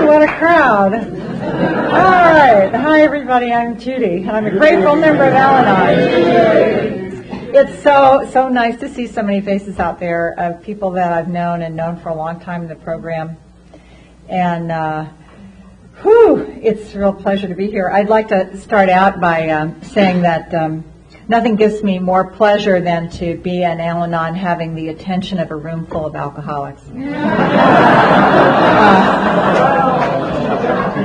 what a crowd. All right. Hi, everybody. I'm Judy, and I'm a grateful member of Al-Anon. It's so nice to see so many faces out there of people that I've known for a long time in the program. And, it's a real pleasure to be here. I'd like to start out by saying that nothing gives me more pleasure than to be an Al-Anon having the attention of a room full of alcoholics.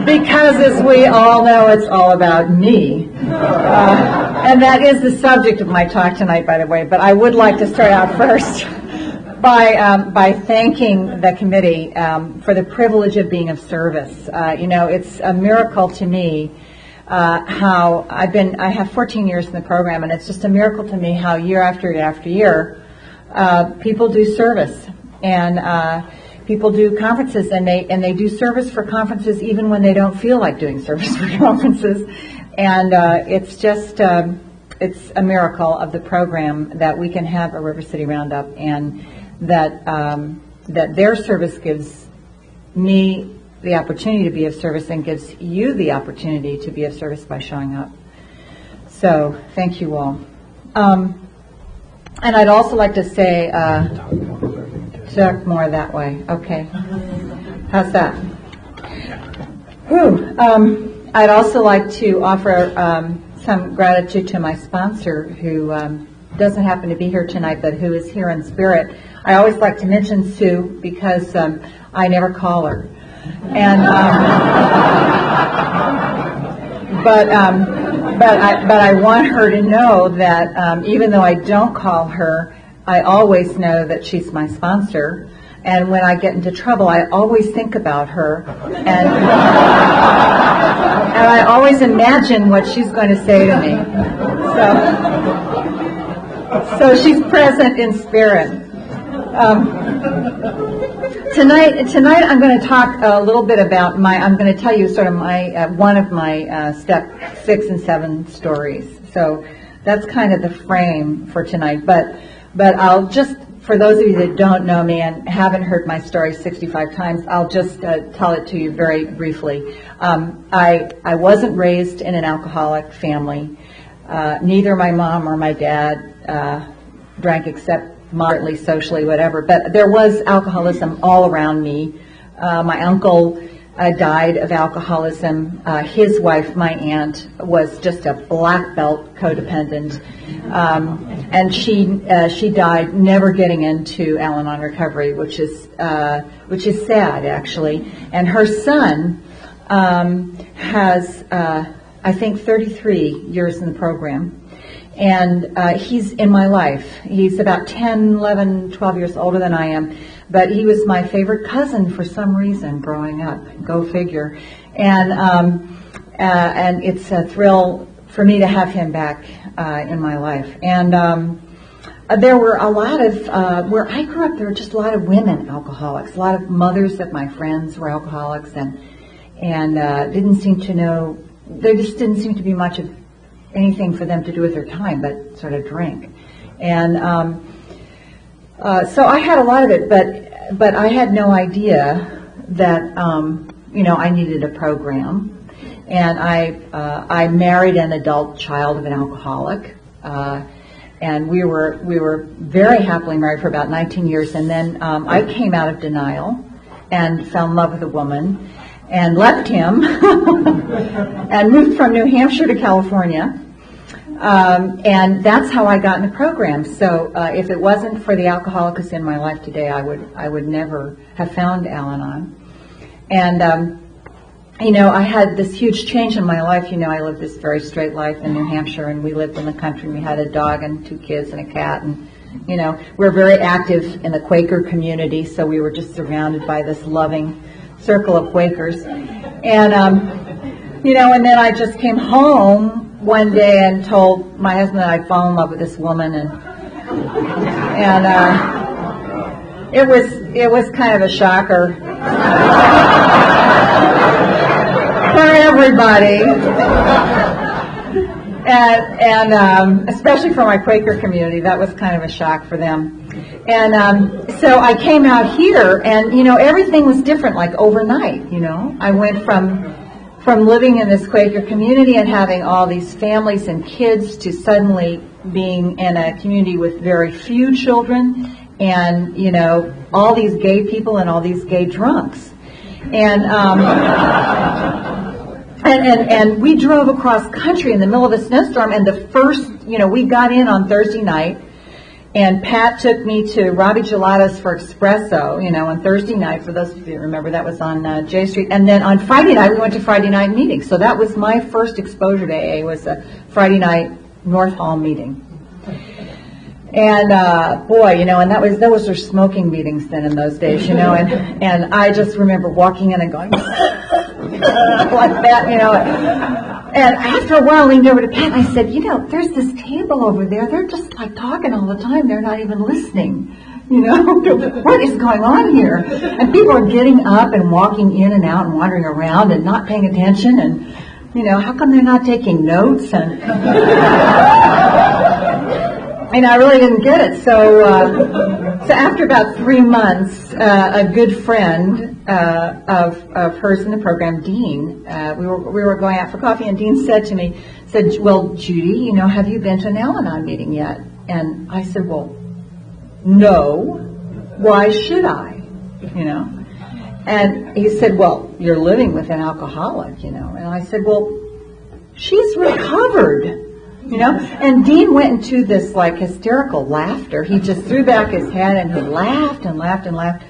Because as we all know, it's all about me. And that is the subject of my talk tonight, by the way. But I would like to start out first by thanking the committee for the privilege of being of service. It's a miracle to me how I have 14 years in the program, and it's just a miracle to me how year after year after year people do service, and people do conferences, and they do service for conferences even when they don't feel like doing service for conferences, and it's just it's a miracle of the program that we can have a River City Roundup, and that their service gives me the opportunity to be of service and gives you the opportunity to be of service by showing up. So thank you all. And I'd also like to say, talk more that way. Okay. How's that? I'd also like to offer some gratitude to my sponsor, who doesn't happen to be here tonight, but who is here in spirit. I always like to mention Sue because I never call her. And but I want her to know that even though I don't call her, I always know that she's my sponsor. And when I get into trouble, I always think about her, and I always imagine what she's going to say to me. So she's present in spirit. Tonight I'm going to talk a little bit about I'm going to tell you sort of my one of my step 6 and 7 stories. So that's kind of the frame for tonight. But I'll just, for those of you that don't know me and haven't heard my story 65 times, I'll just tell it to you very briefly. I wasn't raised in an alcoholic family. Neither my mom or my dad drank except moderately, socially, whatever. But there was alcoholism all around me. My uncle died of alcoholism. His wife, my aunt, was just a black belt codependent. And she died never getting into Al-Anon recovery, which is sad, actually. And her son has, I think, 33 years in the program. And he's in my life. He's about 10, 11, 12 years older than I am. But he was my favorite cousin for some reason growing up. Go figure. And it's a thrill for me to have him back in my life. And there were a lot of, where I grew up, there were just a lot of women alcoholics. A lot of mothers of my friends were alcoholics, and didn't seem to know, there just didn't seem to be much of anything for them to do with their time but sort of drink. And so I had a lot of it, but I had no idea that I needed a program. And I married an adult child of an alcoholic, and we were very happily married for about 19 years. And then I came out of denial and fell in love with a woman and left him and moved from New Hampshire to California. And that's how I got in the program. So if it wasn't for the alcoholics in my life today, I would never have found Al-Anon. And I had this huge change in my life. I lived this very straight life in New Hampshire, and we lived in the country, and we had a dog and 2 kids and a cat, and we were very active in the Quaker community, so we were just surrounded by this loving circle of Quakers. And and then I just came home one day and told my husband that I'd fallen in love with this woman, and it was kind of a shocker for everybody. and especially for my Quaker community, that was kind of a shock for them. And so I came out here, and everything was different, like overnight. I went from living in this Quaker community and having all these families and kids to suddenly being in a community with very few children, and all these gay people and all these gay drunks, and and we drove across country in the middle of a snowstorm, and the first, we got in on Thursday night, and Pat took me to Robbie Gelato's for espresso, on Thursday night. For those of you who remember, that was on J Street. And then on Friday night, we went to Friday night meeting. So that was my first exposure to AA, was a Friday night North Hall meeting. And boy, and those were smoking meetings then in those days, and I just remember walking in and going like that, And after a while, I leaned over to Pat and I said, there's this table over there. They're just like talking all the time. They're not even listening. What is going on here? And people are getting up and walking in and out and wandering around and not paying attention. And, how come they're not taking notes? And I really didn't get it. So after about 3 months, a good friend of hers in the program, Dean, we were going out for coffee, and Dean said, well, Judy, have you been to an Al-Anon meeting yet? And I said, well, no. Why should I? And he said, well, you're living with an alcoholic, And I said, well, she's recovered. And Dean went into this like hysterical laughter. He just threw back his head and he laughed and laughed and laughed.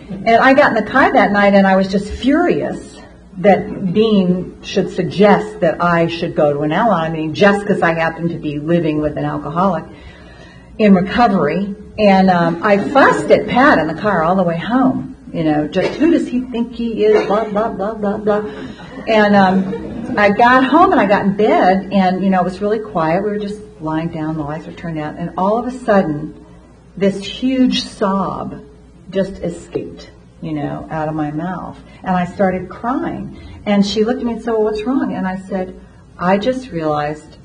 And I got in the car that night, and I was just furious that Dean should suggest that I should go to an Al-Anon meeting just because I happened to be living with an alcoholic in recovery. And I fussed at Pat in the car all the way home. Just who does he think he is? Blah blah blah blah blah. And I got home and I got in bed, and it was really quiet. We were just lying down, the lights were turned out, and all of a sudden this huge sob just escaped, out of my mouth. And I started crying. And she looked at me and said, well, what's wrong? And I said, I just realized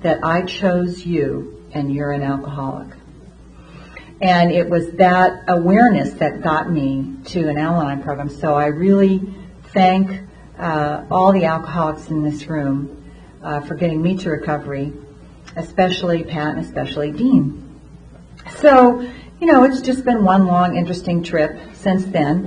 that I chose you and you're an alcoholic. And it was that awareness that got me to an Al-Anon program. So I really thank all the alcoholics in this room for getting me to recovery, especially Pat and especially Dean. So, it's just been one long, interesting trip since then.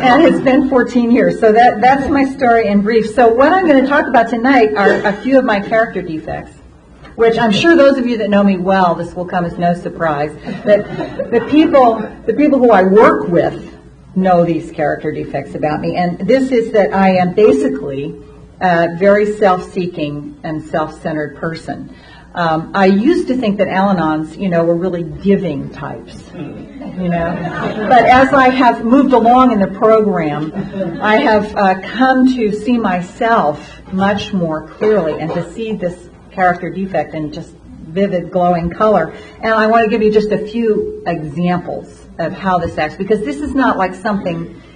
And it's been 14 years. So that's my story in brief. So what I'm going to talk about tonight are a few of my character defects, which I'm sure those of you that know me well, this will come as no surprise, that the people who I work with know these character defects about me. And this is that I am basically a very self-seeking and self-centered person. I used to think that Al-Anons, were really giving types, But as I have moved along in the program, I have come to see myself much more clearly and to see this character defect in just vivid, glowing color. And I want to give you just a few examples of how this acts, because this is not like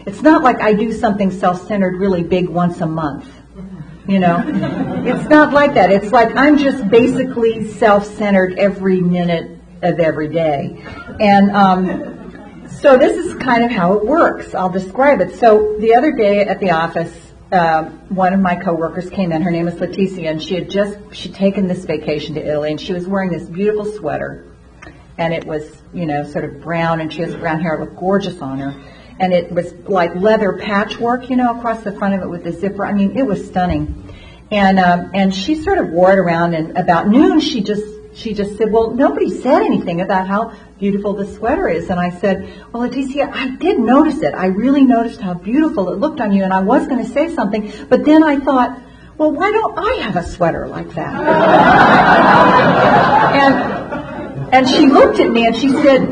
it's not like I do something self-centered really big once a month. It's not like that. It's like I'm just basically self-centered every minute of every day. And so this is kind of how it works. I'll describe it. So the other day at the office, one of my coworkers came in. Her name is Leticia, and she'd taken this vacation to Italy, and she was wearing this beautiful sweater, and it was, sort of brown, and she has brown hair. It looked gorgeous on her. And it was like leather patchwork, across the front of it with the zipper. I mean, it was stunning. And she sort of wore it around, and about noon she just said, well, nobody said anything about how beautiful the sweater is. And I said, well, Leticia, I did notice it. I really noticed how beautiful it looked on you, and I was going to say something, but then I thought, well, why don't I have a sweater like that? And she looked at me and she said,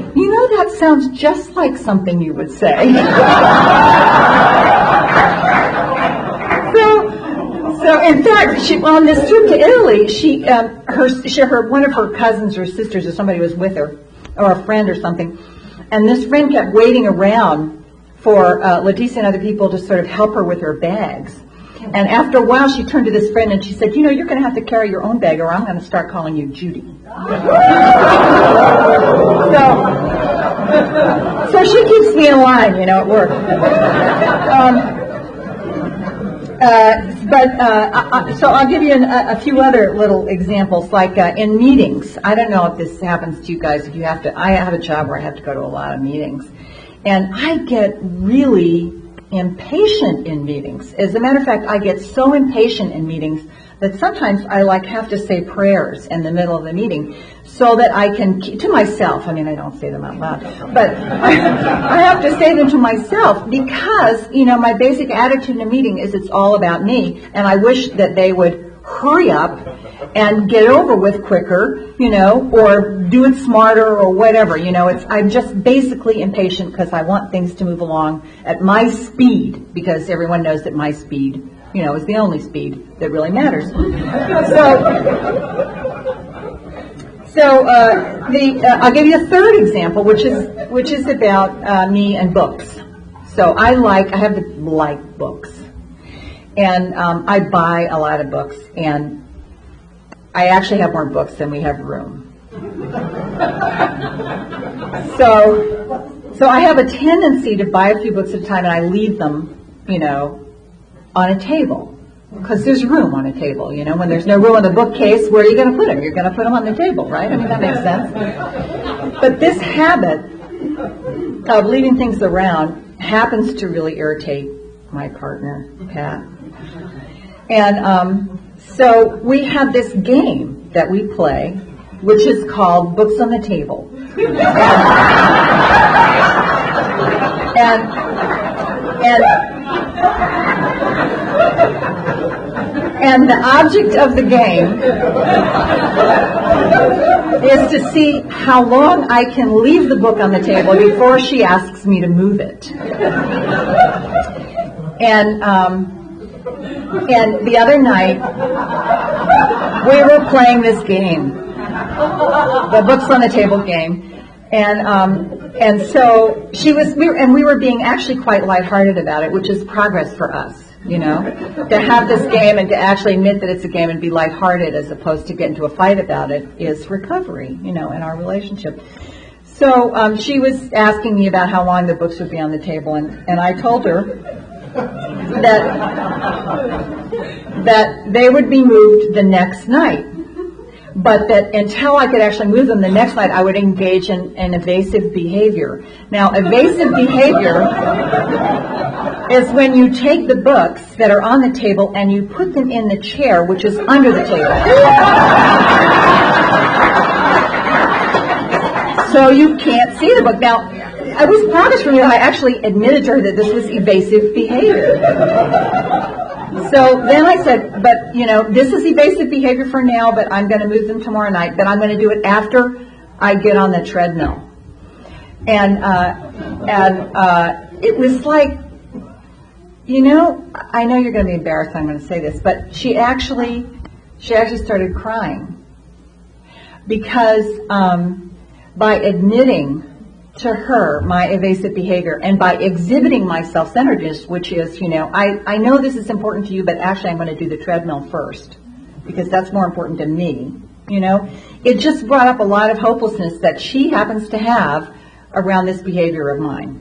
that sounds just like something you would say. So in fact, on this trip to Italy, one of her cousins or sisters or somebody was with her, or a friend or something, and this friend kept waiting around for Leticia and other people to sort of help her with her bags. And after a while, she turned to this friend and she said, you know, you're going to have to carry your own bag or I'm going to start calling you Judy. So she keeps me in line, you know, at work. So I'll give you a few other little examples, like in meetings. I don't know if this happens to you guys. If you have to, I have a job where I have to go to a lot of meetings, and I get really impatient in meetings. As a matter of fact, I get so impatient in meetings that sometimes I have to say prayers in the middle of the meeting so that I can keep to myself. I mean, I don't say them out loud, but I have to say them to myself because, you know, my basic attitude in a meeting is it's all about me, and I wish that they would hurry up and get it over with quicker, you know, or do it smarter or whatever, you know. I'm just basically impatient because I want things to move along at my speed, because everyone knows that my speed, you know, is the only speed that really matters. I'll give you a third example, which is about me and books. So I have to like books, and I buy a lot of books, and I actually have more books than we have room. So I have a tendency to buy a few books at a time, and I leave them, you know, on a table, because there's room on a table. You know, when there's no room on the bookcase, where are you going to put them? You're going to put them on the table, right? I mean, that makes sense. But this habit of leaving things around happens to really irritate my partner, Pat. And so we have this game that we play, which is called Books on the Table. And the object of the game is to see how long I can leave the book on the table before she asks me to move it. And the other night, we were playing this game, the Books on the Table game, and so we were being actually quite lighthearted about it, which is progress for us, you know, to have this game and to actually admit that it's a game and be lighthearted as opposed to get into a fight about it is recovery, you know, in our relationship. So she was asking me about how long the books would be on the table, and I told her that they would be moved the next night, but that until I could actually move them the next night, I would engage in evasive behavior. Now, evasive behavior is when you take the books that are on the table and you put them in the chair, which is under the table. So you can't see the book. Now, it was progress for me. I actually admitted to her that this was evasive behavior. So then I said, but, you know, this is evasive behavior for now, but I'm going to move them tomorrow night, but I'm going to do it after I get on the treadmill. And it was like, you know, I know you're going to be embarrassed I'm going to say this, but she actually started crying because by admitting to her my evasive behavior and by exhibiting my self-centeredness, which is, you know, I know this is important to you, but actually I'm going to do the treadmill first because that's more important to me, you know. It just brought up a lot of hopelessness that she happens to have around this behavior of mine.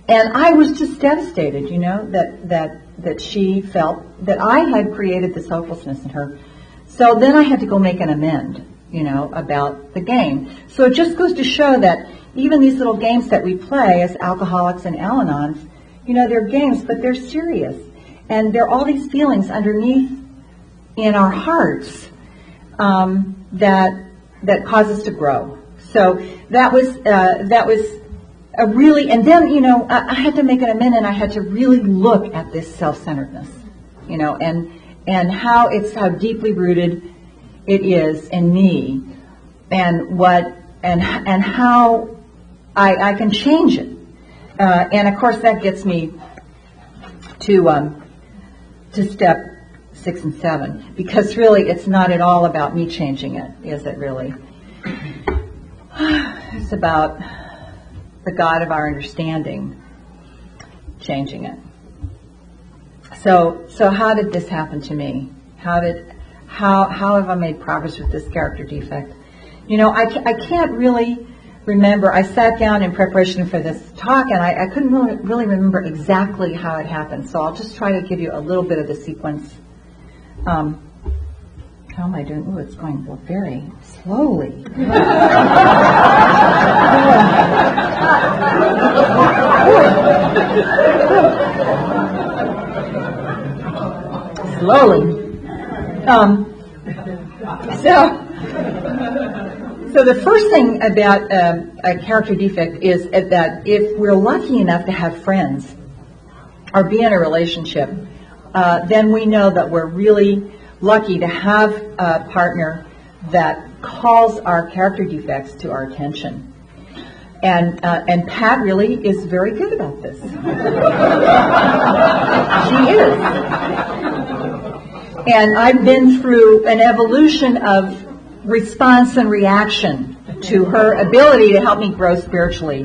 And I was just devastated, you know, that she felt that I had created this hopelessness in her. So then I had to go make an amend, you know, about the game. So it just goes to show that even these little games that we play as alcoholics and Al-Anons, you know, they're games, but they're serious. And there are all these feelings underneath in our hearts that cause us to grow. So that was a really, and then, you know, I had to make an amend, and I had to really look at this self-centeredness, you know, and how deeply rooted it is in me, and how I can change it. And of course that gets me to step 6 and 7, because really it's not at all about me changing it, is it really? It's about the God of our understanding changing it. So how did this happen to me? How have I made progress with this character defect? I can't really remember. I sat down in preparation for this talk, and I couldn't really remember exactly how it happened. So I'll just try to give you a little bit of the sequence. How am I doing? Oh, it's going very slowly. Slowly. So the first thing about a character defect is that if we're lucky enough to have friends or be in a relationship, then we know that we're really lucky to have a partner that calls our character defects to our attention. And Pat really is very good about this. She is. And I've been through an evolution of response and reaction to her ability to help me grow spiritually.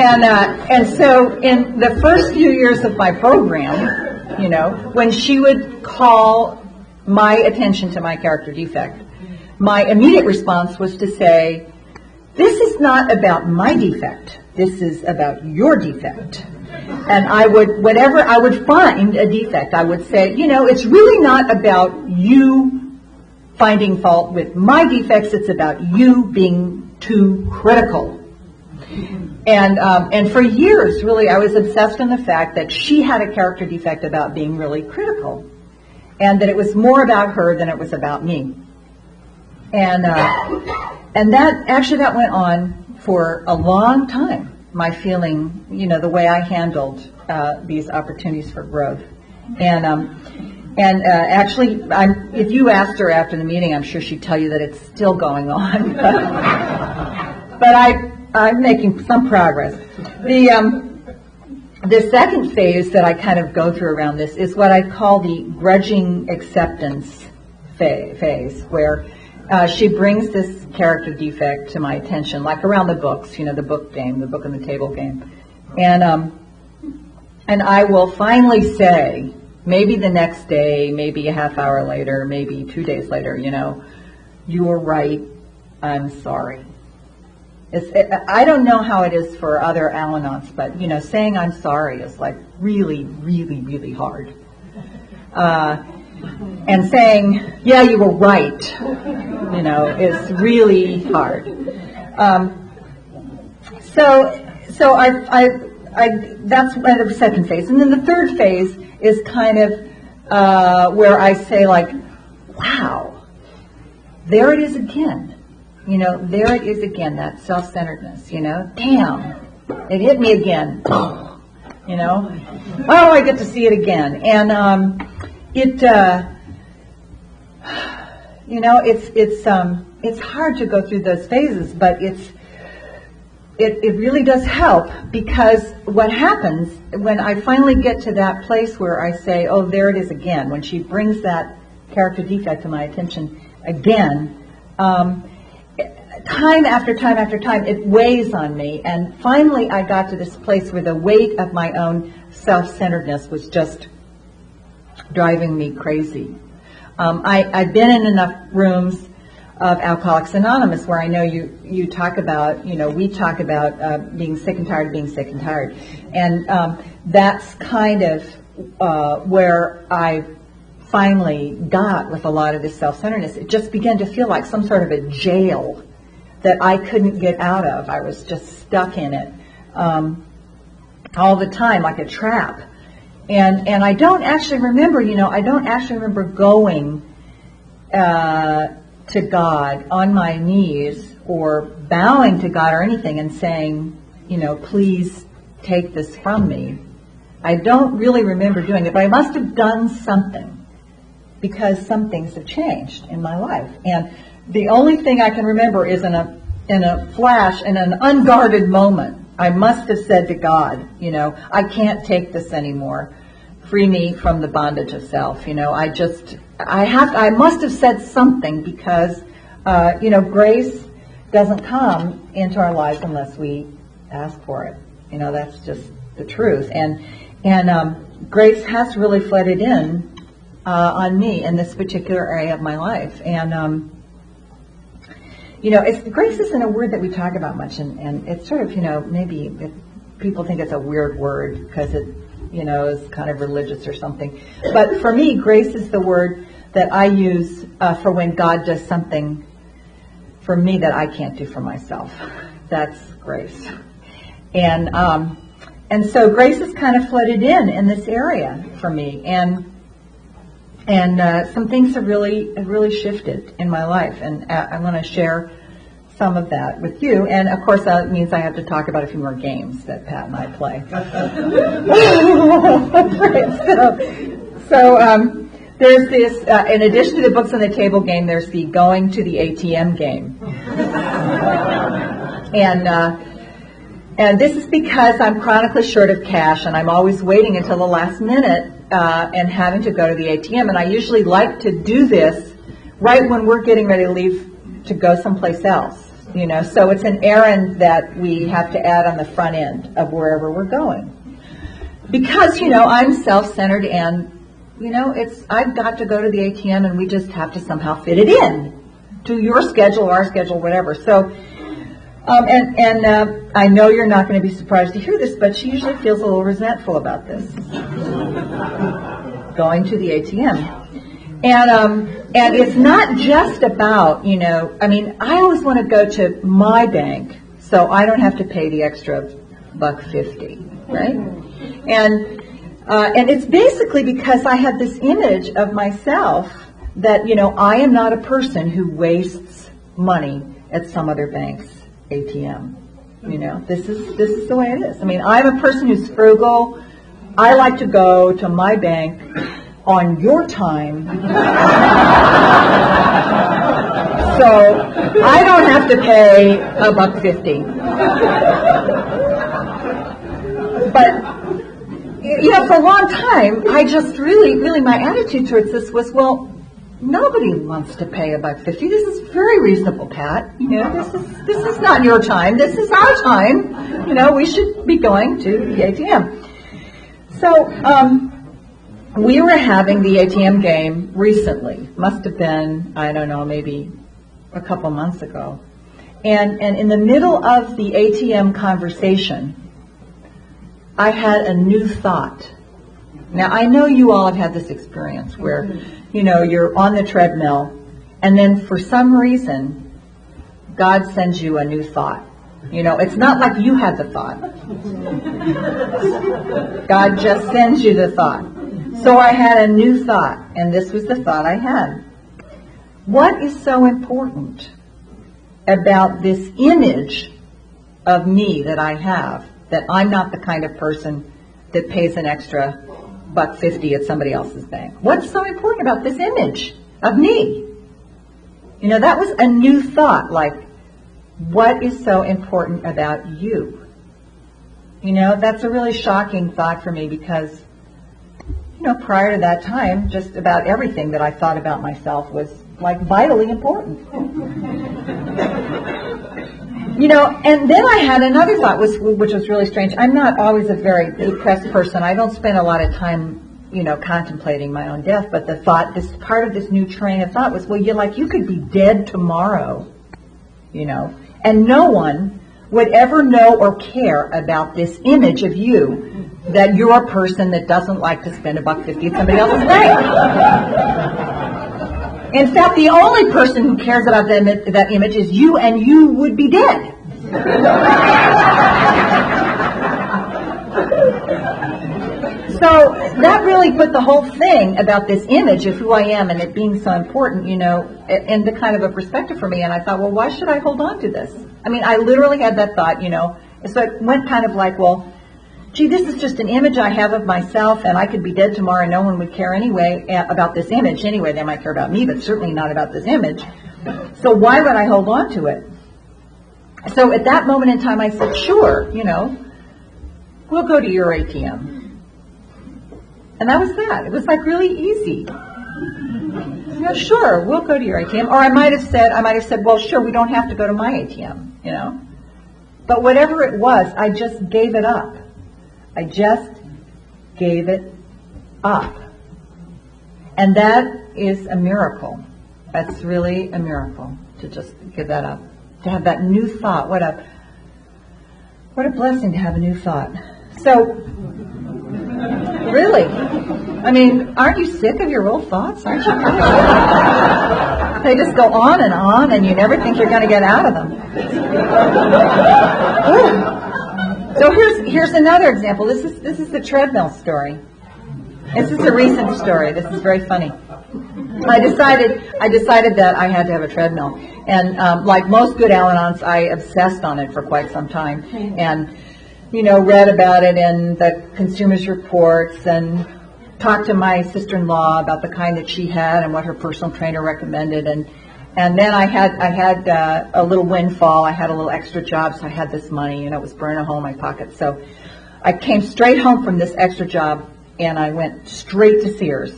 And so in the first few years of my program, when she would call my attention to my character defect, my immediate response was to say, this is not about my defect. This is about your defect. And whenever I would find a defect, I would say, it's really not about you finding fault with my defects. It's about you being too critical. And for years, really, I was obsessed with the fact that she had a character defect about being really critical, and that it was more about her than it was about me. And that went on for a long time. My feeling, the way I handled these opportunities for growth, and actually, if you asked her after the meeting, I'm sure she'd tell you that it's still going on. But I'm making some progress. The second phase that I kind of go through around this is what I call the grudging acceptance phase, where she brings this character defect to my attention, like around the books, the book game, the book on the table game. And I will finally say, maybe the next day, maybe a half hour later, maybe 2 days later, you were right, I'm sorry. I don't know how it is for other Al-Anons, but, saying I'm sorry is like really, really, really hard. And saying, yeah, you were right, is really hard. So I that's the second phase. And then the third phase is kind of where I say, like, wow, there it is again. There it is again, that self-centeredness, damn, it hit me again, oh, I get to see it again. And it's hard to go through those phases, but it really does help, because what happens when I finally get to that place where I say, oh, there it is again, when she brings that character defect to my attention again, time after time after time, it weighs on me. And finally, I got to this place where the weight of my own self-centeredness was just driving me crazy. I've been in enough rooms of Alcoholics Anonymous where I know you talk about, we talk about being sick and tired of being sick and tired. And that's kind of where I finally got with a lot of this self-centeredness. It just began to feel like some sort of a jail that I couldn't get out of. I was just stuck in it all the time, like a trap. And I don't actually remember, going to God on my knees or bowing to God or anything and saying, please take this from me. I don't really remember doing it, but I must have done something, because some things have changed in my life. And the only thing I can remember is in a flash, in an unguarded moment, I must have said to God, I can't take this anymore. Free me from the bondage of self. I must have said something, because, grace doesn't come into our lives unless we ask for it. That's just the truth. And grace has really flooded in on me in this particular area of my life. And grace isn't a word that we talk about much, and it's sort of, maybe people think it's a weird word because it, is kind of religious or something. But for me, grace is the word that I use for when God does something for me that I can't do for myself. That's grace. And so grace has kind of flooded in this area for me, and some things have really shifted in my life, and I want to share some of that with you. And of course, that means I have to talk about a few more games that Pat and I play. So there's this. In addition to the books on the table game, there's the going to the ATM game, and this is because I'm chronically short of cash, and I'm always waiting until the last minute and having to go to the ATM. And I usually like to do this right when we're getting ready to leave to go someplace else. So it's an errand that we have to add on the front end of wherever we're going. Because, I'm self-centered and, I've got to go to the ATM and we just have to somehow fit it in to your schedule, our schedule, whatever. So, I know you're not going to be surprised to hear this, but she usually feels a little resentful about this. Going to the ATM. And it's not just about, I always want to go to my bank so I don't have to pay the extra $1.50, right? And it's basically because I have this image of myself that, I am not a person who wastes money at some other bank's ATM. This is the way it is. I'm a person who's frugal. I like to go to my bank on your time, so I don't have to pay $1.50. But for a long time, I just really my attitude towards this was, well, nobody wants to pay $1.50. This is very reasonable, Pat. This is not your time. This is our time. We should be going to the ATM. So. We were having the ATM game recently. Must have been, I don't know, maybe a couple months ago. And in the middle of the ATM conversation, I had a new thought. Now, I know you all have had this experience where, you're on the treadmill, and then for some reason, God sends you a new thought. It's not like you had the thought. God just sends you the thought. So I had a new thought, and this was the thought I had. What is so important about this image of me that I have, that I'm not the kind of person that pays an extra $1.50 at somebody else's bank? What's so important about this image of me? That was a new thought, like, what is so important about you? That's a really shocking thought for me because prior to that time, just about everything that I thought about myself was like vitally important. And then I had another thought, which was really strange. I'm not always a very depressed person. I don't spend a lot of time, contemplating my own death. But the thought, this part of this new train of thought was, well, you could be dead tomorrow, and no one would ever know or care about this image of you, that you're a person that doesn't like to spend $1.50 at somebody else's bank. In fact, the only person who cares about that image is you, and you would be dead. So that really put the whole thing about this image of who I am and it being so important, into kind of a perspective for me. And I thought, well, why should I hold on to this? I literally had that thought, So it went kind of like, well, gee, this is just an image I have of myself, and I could be dead tomorrow and no one would care anyway about this image. Anyway, they might care about me, but certainly not about this image. So why would I hold on to it? So at that moment in time, I said, sure, we'll go to your ATM. And that was that. It was like really easy. Sure, we'll go to your ATM. Or I might have said, well, sure, we don't have to go to my ATM, But whatever it was, I just gave it up. I just gave it up. And that is a miracle. That's really a miracle, to just give that up. To have that new thought. What a blessing to have a new thought. So, really, I mean, aren't you sick of your old thoughts? Aren't you? They just go on, and you never think you're going to get out of them. So here's another example. This is the treadmill story. This is a recent story. This is very funny. I decided that I had to have a treadmill, and like most good Al-Anons, I obsessed on it for quite some time, and read about it in the Consumers Reports, and talked to my sister-in-law about the kind that she had and what her personal trainer recommended, and then I had a little windfall. I had a little extra job, so I had this money, it was burning a hole in my pocket. So I came straight home from this extra job, and I went straight to Sears.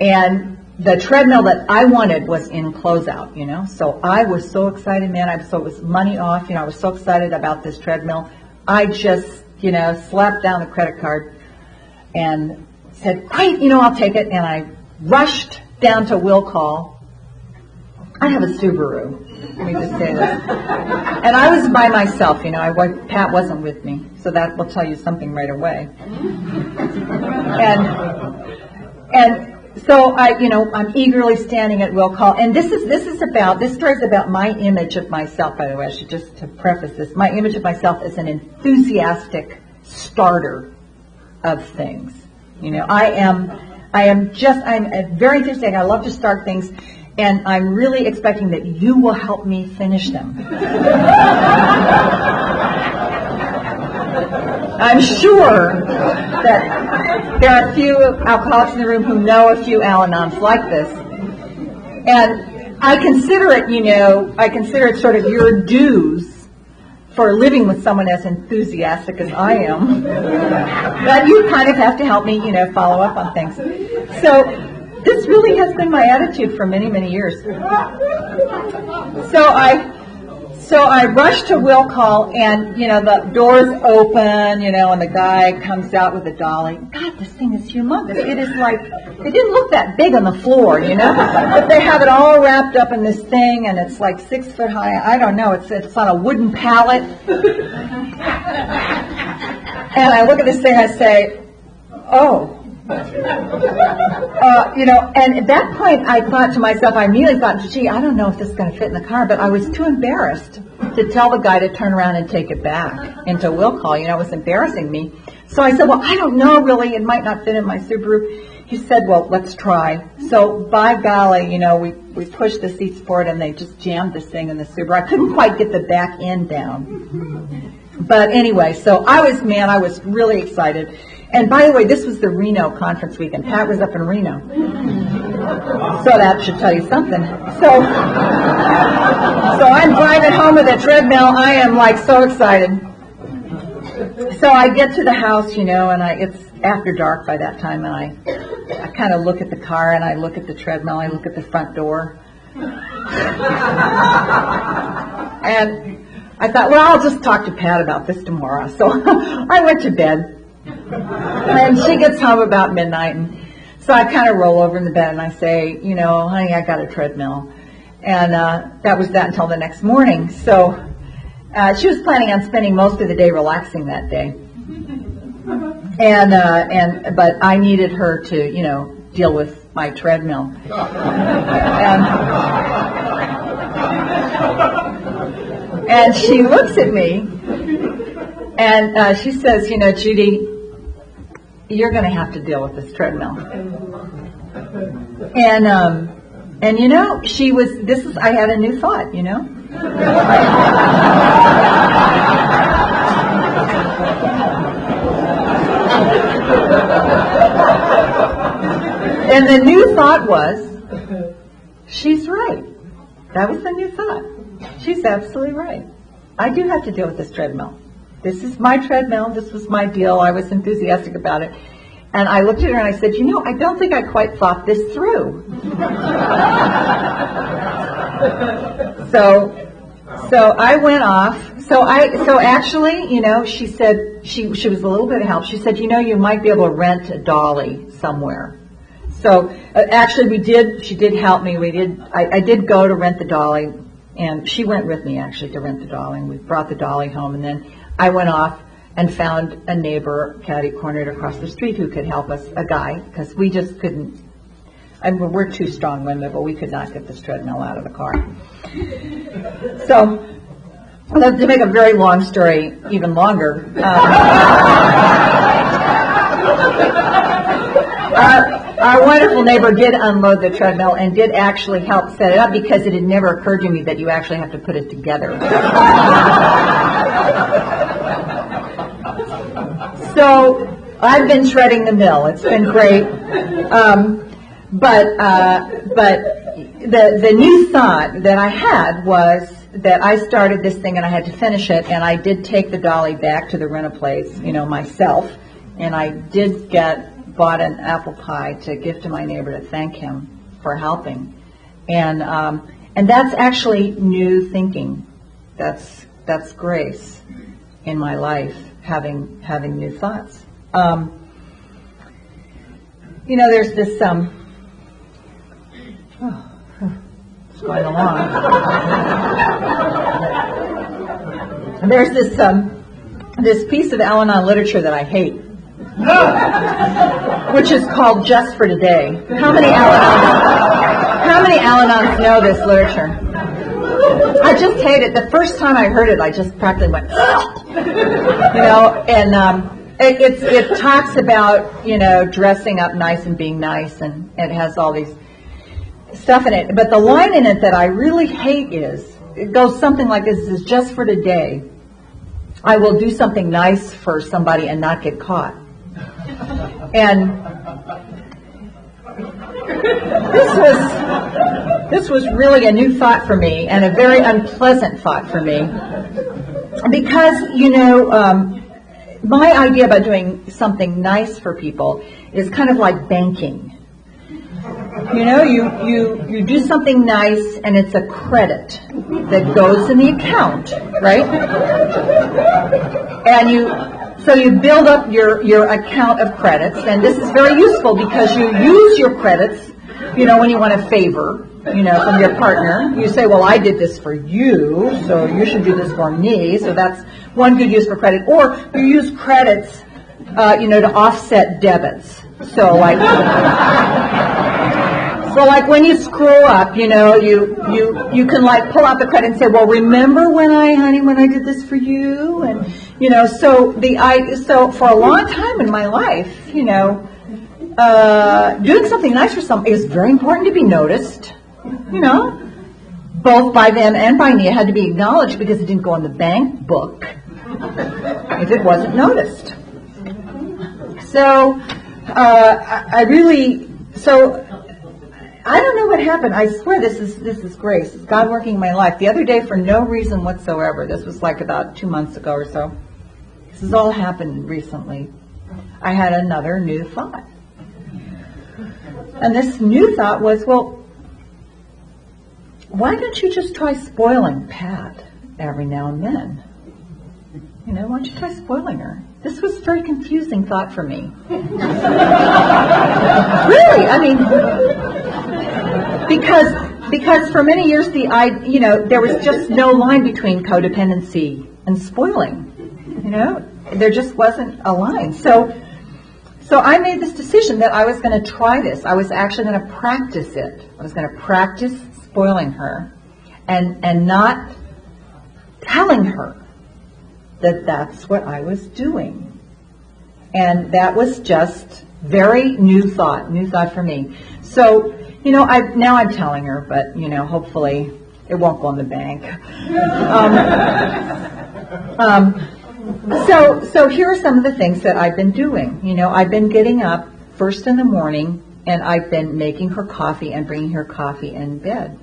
And the treadmill that I wanted was in closeout, So I was so excited, man. So it was money off, I was so excited about this treadmill. I just, slapped down the credit card and said, great, I'll take it. And I rushed down to will call. I have a Subaru. Let me just say this. And I was by myself, Pat wasn't with me. So that will tell you something right away. And so I'm eagerly standing at will call. And this story is about my image of myself, by the way. I should just to preface this. My image of myself is an enthusiastic starter of things. I'm very enthusiastic. I love to start things, and I'm really expecting that you will help me finish them. I'm sure that there are a few alcoholics in the room who know a few Al-Anons like this. And I consider it sort of your dues for living with someone as enthusiastic as I am, that you kind of have to help me, follow up on things. So this really has been my attitude for many, many years. So I rush to will call, and, the doors open, and the guy comes out with a dolly. God, this thing is humongous. It is like, it didn't look that big on the floor, but they have it all wrapped up in this thing, and it's like 6 foot high. I don't know. It's on a wooden pallet. And I look at this thing, I say, oh. And at that point, I thought to myself, I immediately thought, gee, I don't know if this is going to fit in the car, but I was too embarrassed to tell the guy to turn around and take it back into will call. It was embarrassing me. So I said, well, I don't know, really. It might not fit in my Subaru. He said, well, let's try. So by golly, we pushed the seats forward, and they just jammed this thing in the Subaru. I couldn't quite get the back end down. But anyway, so I was really excited. And by the way, this was the Reno conference weekend. Pat was up in Reno. So that should tell you something. So I'm driving home with a treadmill. I am so excited. So I get to the house, and it's after dark by that time, and I kind of look at the car, and I look at the treadmill, I look at the front door. And I thought, well, I'll just talk to Pat about this tomorrow. So I went to bed. And she gets home about midnight, and so I kind of roll over in the bed and I say, honey, I got a treadmill. And that was that until the next morning. So she was planning on spending most of the day relaxing that day. But I needed her to, deal with my treadmill. And she looks at me and she says, Judy, you're going to have to deal with this treadmill. And I had a new thought, And the new thought was, she's right. That was the new thought. She's absolutely right. I do have to deal with this treadmill. This is my treadmill. This was my deal. I was enthusiastic about it. And I looked at her and I said, I don't think I quite thought this through. So So I went off. So actually, she said she was a little bit of help. She said, you might be able to rent a dolly somewhere. So actually, she did help me. I did go to rent the dolly, and she went with me actually to rent the dolly, and we brought the dolly home, and then I went off and found a neighbor catty-cornered across the street who could help us, a guy, because we just couldn't. We're two strong women, but we could not get this treadmill out of the car. So, to make a very long story even longer, our wonderful neighbor did unload the treadmill and did actually help set it up, because it had never occurred to me that you actually have to put it together. So I've been shredding the mill. It's been great. But the new thought that I had was that I started this thing and I had to finish it, and I did take the dolly back to the rent-a-place, myself, and I did bought an apple pie to give to my neighbor to thank him for helping, and that's actually new thinking. That's grace in my life, having new thoughts. There's this it's going along. There's this piece of Al-Anon literature that I hate, which is called Just for Today. How many Al-Anons know this literature? I just hate it. The first time I heard it, I just practically went, and it talks about, dressing up nice and being nice, and it has all these stuff in it. But the line in it that I really hate it goes something like this: is just for today, I will do something nice for somebody and not get caught. And this was really a new thought for me, and a very unpleasant thought for me, because my idea about doing something nice for people is kind of like banking. You do something nice, and it's a credit that goes in the account, right? And you build up your account of credits, and this is very useful because you use your credits, when you want a favor, from your partner. You say, well, I did this for you, so you should do this for me. So that's one good use for credit. Or you use credits, to offset debits. So like when you screw up, you can pull out the credit and say, well, remember when I did this for you? And, so for a long time in my life, doing something nice for somebody is very important to be noticed, both by them and by me. It had to be acknowledged because it didn't go in the bank book if it wasn't noticed. So, I don't know what happened. I swear this is grace. It's God working in my life. The other day, for no reason whatsoever, this was like about 2 months ago or so, this has all happened recently, I had another new thought. And this new thought was, well, why don't you just try spoiling Pat every now and then? Why don't you try spoiling her? This was a very confusing thought for me. Really, because for many years there was just no line between codependency and spoiling. There just wasn't a line. So I made this decision that I was going to try this. I was actually going to practice it. I was going to practice spoiling her and not telling her that that's what I was doing. And that was just very new thought for me. So, now I'm telling her, but, hopefully it won't go in the bank. So here are some of the things that I've been doing. I've been getting up first in the morning, and I've been making her coffee and bringing her coffee in bed.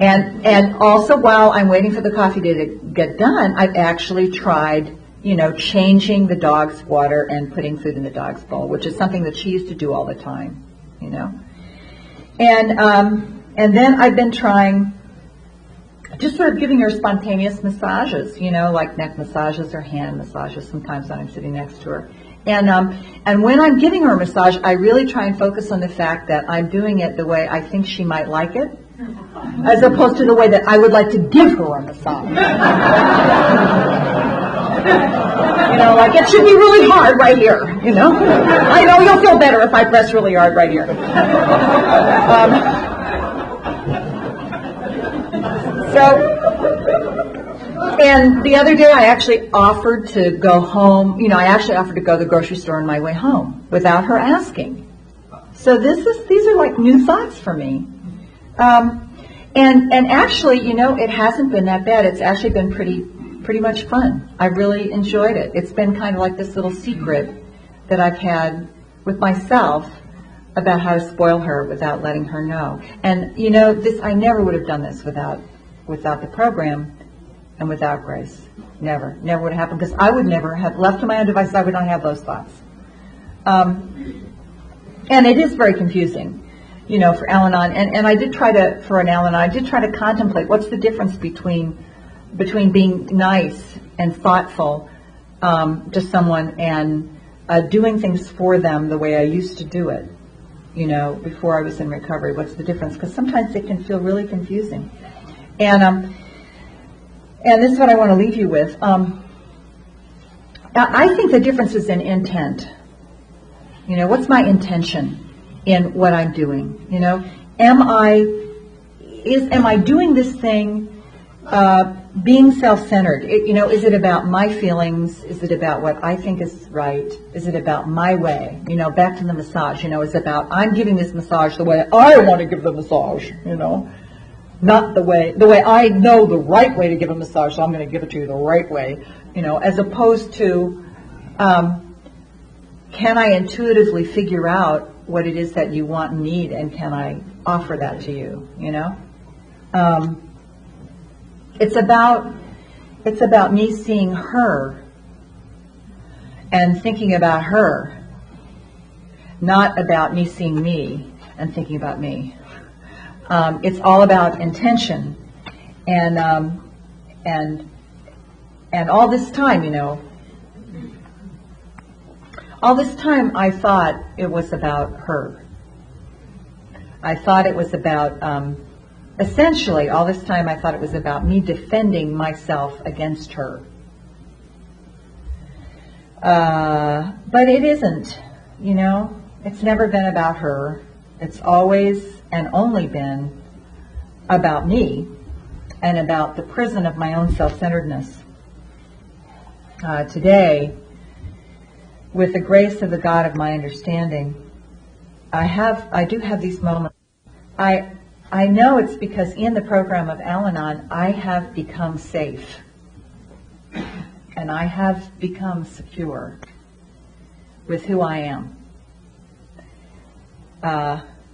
And also while I'm waiting for the coffee to get done, I've actually tried, changing the dog's water and putting food in the dog's bowl, which is something that she used to do all the time, And And then I've been trying, just sort of giving her spontaneous massages, like neck massages or hand massages sometimes when I'm sitting next to her. And when I'm giving her a massage, I really try and focus on the fact that I'm doing it the way I think she might like it, as opposed to the way that I would like to give her a massage. Like it should be really hard right here, I know you'll feel better if I press really hard right here. And the other day I actually offered to go home, I actually offered to go to the grocery store on my way home without her asking. So these are like new thoughts for me. And actually, it hasn't been that bad. It's actually been pretty much fun. I really enjoyed it. It's been kind of like this little secret that I've had with myself about how to spoil her without letting her know. And I never would have done this without the program and without Grace. Never would have happened, because I would never have, left to my own devices, I would not have those thoughts. And it is very confusing, for Al-Anon. And I did try to, for an Al-Anon, I did try to contemplate what's the difference between being nice and thoughtful to someone and doing things for them the way I used to do it, before I was in recovery. What's the difference? Because sometimes it can feel really confusing. And this is what I want to leave you with. I think the difference is in intent. What's my intention in what I'm doing? Am I doing this thing being self-centered? Is it about my feelings? Is it about what I think is right? Is it about my way? Back to the massage. It's about I'm giving this massage the way I want to give the massage. Not the way I know the right way to give a massage, so I'm going to give it to you the right way, as opposed to, can I intuitively figure out what it is that you want and need, and can I offer that to you, It's about me seeing her and thinking about her, not about me seeing me and thinking about me. It's all about intention, and all this time, all this time I thought it was about her. I thought it was about, essentially, all this time I thought it was about me defending myself against her. But it isn't, It's never been about her. It's always and only been about me and about the prison of my own self-centeredness. Today, with the grace of the God of my understanding, I do have these moments. I know it's because in the program of Al-Anon, I have become safe and I have become secure with who I am.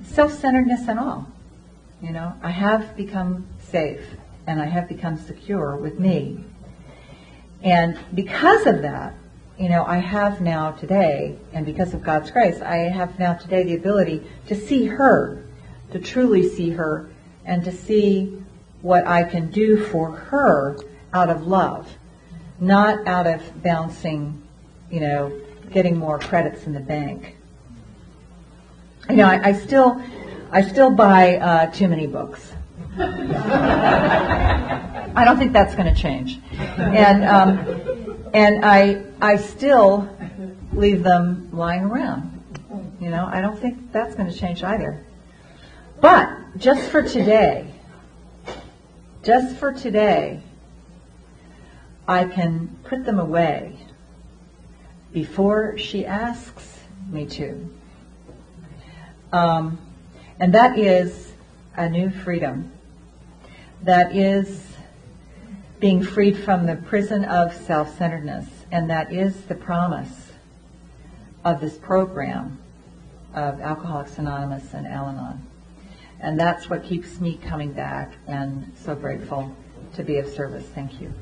Self-centeredness and all, I have become safe and I have become secure with me. And because of that, I have now today, and because of God's grace, I have now today the ability to see her, to truly see her, and to see what I can do for her out of love, not out of bouncing, getting more credits in the bank. I still buy too many books. I don't think that's going to change. And I still leave them lying around. I don't think that's going to change either. But just for today, I can put them away before she asks me to. And that is a new freedom. That is being freed from the prison of self-centeredness. And that is the promise of this program of Alcoholics Anonymous and Al-Anon. And that's what keeps me coming back, and so grateful to be of service. Thank you.